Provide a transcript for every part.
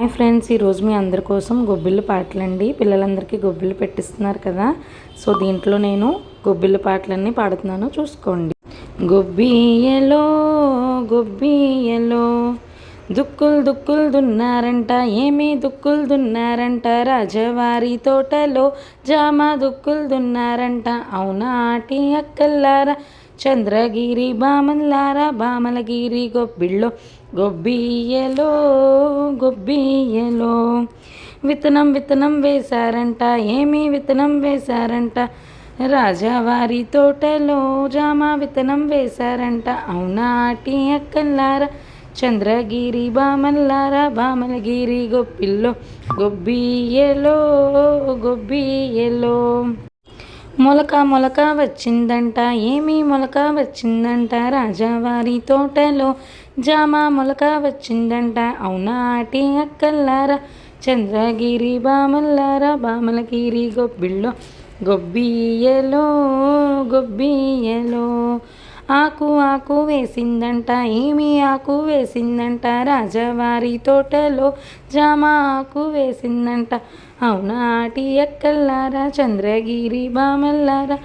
Hi friends, ఈరోజు మీ అందరి కోసం గొబ్బిళ్ళు పాటలండి. పిల్లలందరికీ గొబ్బిళ్ళు పెట్టిస్తున్నారు కదా, సో దీంట్లో నేను గొబ్బిళ్ళు పాటలన్నీ పాడుతున్నాను, చూసుకోండి. గొబ్బియ్యలో గొబ్బియ్యలో దుక్కులు దుక్కులు దున్నారంట, ఏమి దుక్కులు దున్నారంట, రాజవారి తోటలో జామ దుక్కులు దున్నారంట. అవునాటి అక్కల్లారా, చంద్రగిరి బామల్లారా, బామలగిరి గొబ్బిళ్ళో గొబ్బియ్యలో గొబ్బియ్యలో విత్తనం విత్తనం వేశారంట, ఏమి విత్తనం వేశారంట, రాజావారి తోటలో జామ విత్తనం వేశారంట. అవునాటి అక్కల్లారా, చంద్రగిరి బామల్లారా, బామలగిరి గొబ్బిళ్ళో గొబ్బియ్యలో గొబ్బియ్యలో మొలక మొలక వచ్చిందంట, ఏమి మొలక వచ్చిందంట, రాజావారి తోటలో జామ మొలక వచ్చిందంట. అవునాటి అక్కల్లారా, చంద్రగిరి బామల్లారా, బామలగిరి గొబ్బిళ్ళో గొబ్బియ్యలో గొబ్బియ్యలో ఆకు ఆకు వేసిందంట, ఏమి ఆకు వేసిందంట, రాజావారి తోటలో జామ ఆకు వేసిందంట. అవునాటి అక్కల్లారా, చంద్రగిరి బామల్లారా,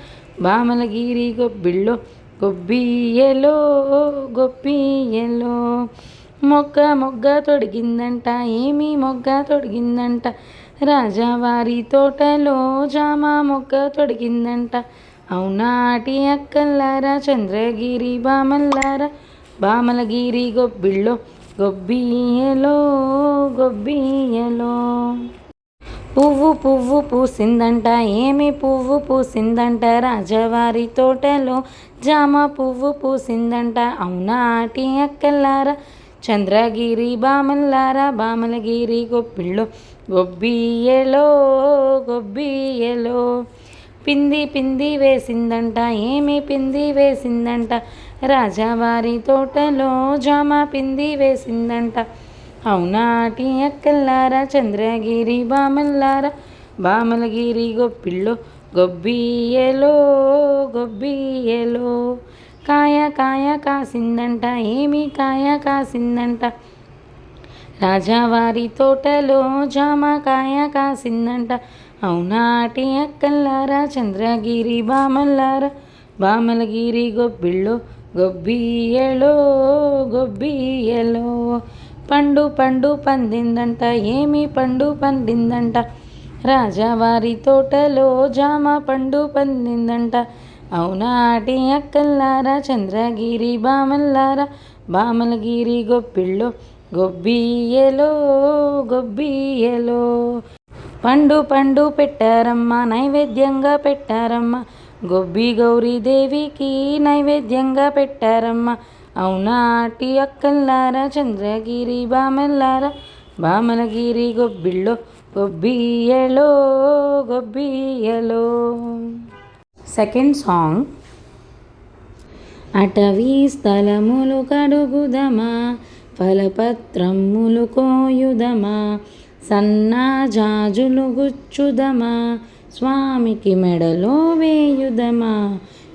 బామలగిరి గొబ్బిళ్ళో గొబ్బియ్యలో గొబ్బియ్యలో మొగ్గ మొగ్గ తొడిగిందంట, ఏమి మొగ్గ తొడిగిందంట, రాజావారి తోటలో జామ మొగ్గ తొడిగిందంట. అవునాటి అక్కల్లారా, చంద్రగిరి బామల్లారా, బామలగిరి గొబ్బిళ్ళో గొబ్బియ్యలో గొబ్బియ్యలో పువ్వు పువ్వు పూసిందంట, ఏమి పువ్వు పూసిందంట, రాజావారి తోటలో జామ పువ్వు పూసిందంట. అవునాటి అక్కల్లారా, చంద్రగిరి బామల్లారా, బామలగిరి గొబ్బిళ్ళో గొబ్బియ్యలో గొబ్బియ్యలో పింది పింది వేసిందంట, ఏమి పింది వేసిందంట, రాజావారి తోటలో జామ పింది వేసిందంట. అవునాటి అక్కల్లారా, చంద్రగిరి బామల్లారా, బామలగిరి గొబ్బిళ్ళో గొబ్బియ్యలో గొబ్బియ్యలో కాయ కాయ కాసిందంట, ఏమి కాయ కాసిందంట, రాజావారి తోటలో జామ కాయ కాసిందంట. అవునాటి అక్కల్లారా, చంద్రగిరి బామల్లారా, బామలగిరి గొబ్బిళ్ళో గొబ్బియ్యలో గొబ్బియ్యలో పండు పండు పండిందంట, ఏమి పండు పండిందంట, రాజావారి తోటలో జామ పండు పండిందంట. అవునాటి అక్కల్లారా, చంద్రగిరి బామల్లారా, బామలగిరి గొబ్బిళ్ళో గొబ్బియ్యలో గొబ్బియ్యలో పండు పండు పెట్టారమ్మ, నైవేద్యంగా పెట్టారమ్మ, గొబ్బి గౌరీదేవికి నైవేద్యంగా పెట్టారమ్మ. అవునాటి అక్కల్లారా, చంద్రగిరి బామల్లారా, బామలగిరి గొబ్బిళ్ళో గొబ్బియ్యలో గొబ్బియ్యలో సెకండ్ సాంగ్. అటవీ స్థలములు కడుగుదమా, ఫలపత్రములు కోయుదమా, సన్నాజాజులు గుచ్చుదమా, స్వామికి మెడలో వేయుదమా,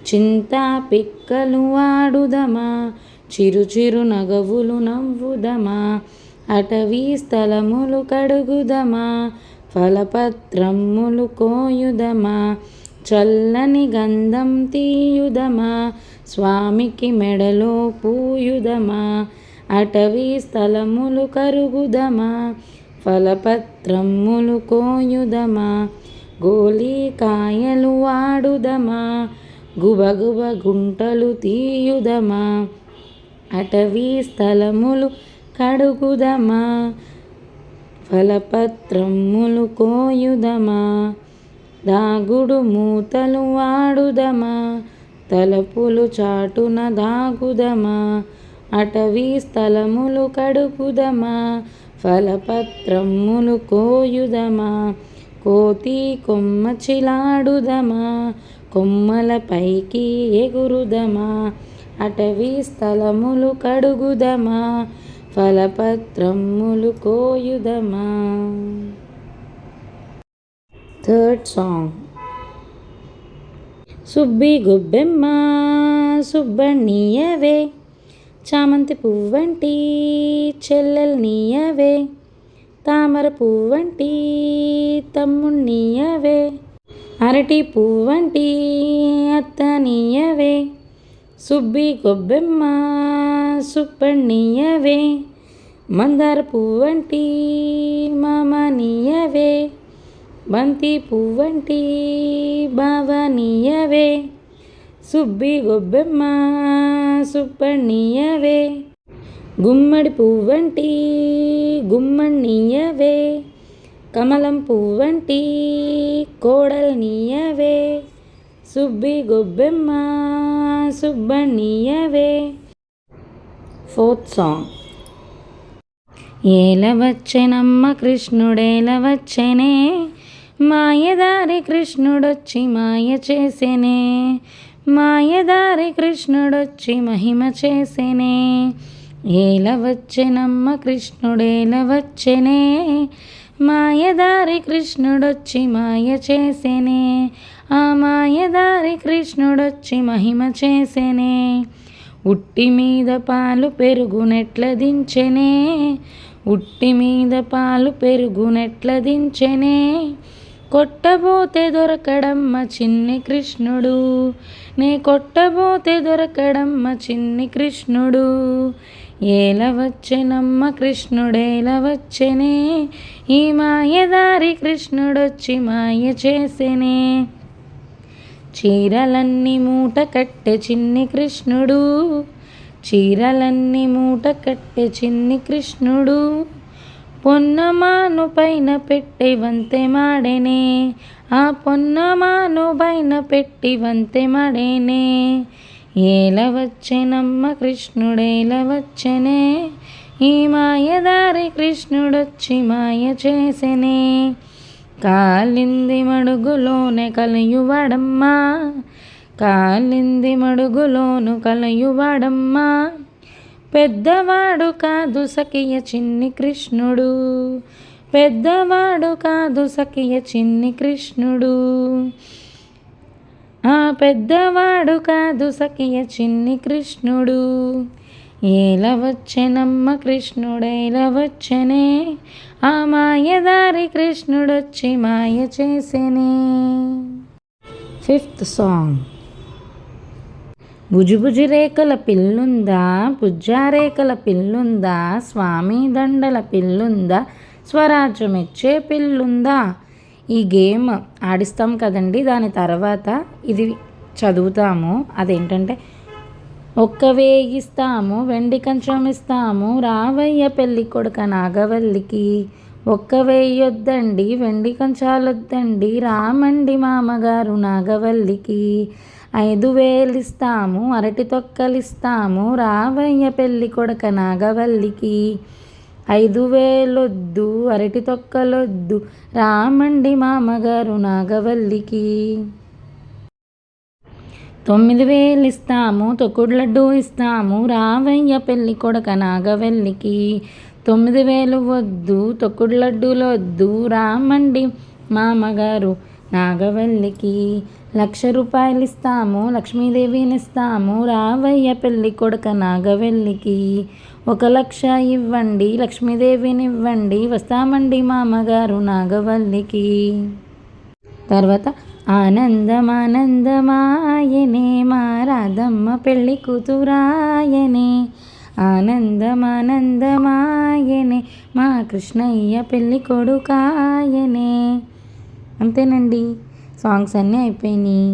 చింతా పిక్కలు వాడుదమా, చిరు చిరు నగవులు నవ్వుదమా. అటవీ స్థలములు కడుగుదమా, ఫలపత్రములు కోయుదమా, చల్లని గంధం తీయుదమా, స్వామికి మెడలో పూయుదమా. అటవీ స్థలములు కరుగుదమా, ఫలపత్రములు కోయుదమా, గోలికాయలు వాడుదమా, గుబగుబ గుంటలు తీయుదమా. అటవీ స్థలములు కడుగుదమా, ఫలపత్రములు కోయుదమా, దాగుడు మూతలు వాడుదమా, తలపులు చాటున దాగుదమా. అటవీ స్థలములు కడుగుదమా, ఫలపత్రములు కోయుదమా, కోతి కొమ్మ చిలాడుదమా, కొమ్మల పైకి ఎగురుదమా. అటవీ స్థలములు కడుగుదమా, ఫలపత్రములు కోయుదమా. Third song. సుబ్బి గొబ్బెమ్మ సుబ్బన్నీయవే, చామంతి పువ్వంటి చెల్లెల్నీయవే, తామర పువ్వంటి తమ్ముణ్ణియవే, అరటి పువ్వంటి అత్తనియవే, సుబ్బి గొబ్బెమ్మ సుప్పణ్ణియవే, మందార పువ్వంటి మామనియవే, బంతి పువ్వంటి బావనియవే, సుబ్బి గొబ్బెమ్మ సుప్పణ్ణియవే, గుమ్మడి పువ్వంటి గుమ్మణ్ణియవే, కమలం పువ్వంటి కోడల్నియవే, సుబ్బి గొబ్బెమ్మ సుబ్బణ్ణియవే. Fourth song. ఏలవచ్చెనమ్మ కృష్ణుడేలవచ్చెనే, మాయదారి కృష్ణుడొచ్చి మాయ చేసెనే, మాయదారి కృష్ణుడొచ్చి మహిమ చేసెనే. ఏలవచ్చెనమ్మ కృష్ణుడేలవచ్చెనే, మాయదారి కృష్ణుడొచ్చి మాయ చేసెనే, ఆ మాయదారి కృష్ణుడొచ్చి మహిమ చేసెనే. ఉట్టి మీద పాలు పెరుగునెట్ల దించెనే, ఉట్టి మీద పాలు పెరుగునెట్ల దించెనే, కొట్టబోతే దొరకడమ్మ చిన్ని కృష్ణుడు, నే కొట్టబోతే దొరకడమ్మ చిన్ని కృష్ణుడు. ఏలవచ్చెనమ్మ కృష్ణుడేలవచ్చెనే, ఈ మాయదారి కృష్ణుడొచ్చి మాయ చేసెనే. చీరలన్నీ మూట కట్టె చిన్ని కృష్ణుడు, చీరలన్నీ మూట కట్టె చిన్ని కృష్ణుడు, పొన్నమాను పైన పెట్టి వంతె మాడెనే, ఆ పొన్నమాను పైన పెట్టి వంతె మాడెనే. ఏలవచ్చెనమ్మ కృష్ణుడేలవచ్చెనే, ఈ మాయదారి కృష్ణుడొచ్చి మాయ చేసెనే. కాలింది మడుగులోనే కలయువాడమ్మ, కాలింది మడుగులోను కలయువాడమ్మ, పెద్దవాడు కాదు సఖియ చిన్ని కృష్ణుడు, పెద్దవాడు కాదు సఖియ చిన్ని కృష్ణుడు, ఆ పెద్దవాడు కాదు సఖియ చిన్ని కృష్ణుడు. ఏలవచ్చెనమ్మ కృష్ణుడేలవచ్చెనే, ఆ మాయదారి కృష్ణుడొచ్చి మాయ చేసెనే. Fifth song. బుజుబుజు రేఖల పిల్లుందా, పుజ్జారేఖల పిల్లుందా, స్వామి దండల పిల్లుందా, స్వరాజ్యమిచ్చే పిల్లుందా. ఈ గేమ్ ఆడిస్తాం కదండి, దాని తర్వాత ఇది చదువుతాము. అదేంటంటే, ఒక్క వేయిస్తాము వెండి కంచం ఇస్తాము, రావయ్య పెళ్ళి కొడుక నాగవల్లికి, ఒక్క వేయొద్దండి వెండి కంచాలొద్దండి, రామండి మామగారు నాగవల్లికి, 5,000 ఇస్తాము అరటి తొక్కలిస్తాము, రావయ్య పెళ్ళి కొడుక నాగవల్లికి, 5,000 వద్దు అరటి తొక్కలొద్దు, రామండి మామగారు నాగవల్లికి. 9,000 ఇస్తాము తొక్కుడు లడ్డు ఇస్తాము, రావయ్య పెళ్ళి కొడుక నాగవల్లికి, 9,000 వద్దు తొక్కుడు లడ్డూలు వద్దు, రామండి మామగారు నాగవల్లికి. 1,00,000 రూపాయలు ఇస్తాము లక్ష్మీదేవిని ఇస్తాము, రావయ్య పెళ్ళి కొడుక నాగవల్లికి, 1,00,000 ఇవ్వండి లక్ష్మీదేవిని ఇవ్వండి, వస్తామండి మామగారు నాగవల్లికి. తర్వాత ఆనందమానందమాయనే మా రాధమ్మ పెళ్ళి కూతురాయనే, ఆనందమానందమాయనే మా కృష్ణయ్య పెళ్ళి కొడుకాయనే. అంతేనండి, సాంగ్స్ అన్నీ అయిపోయినాయి.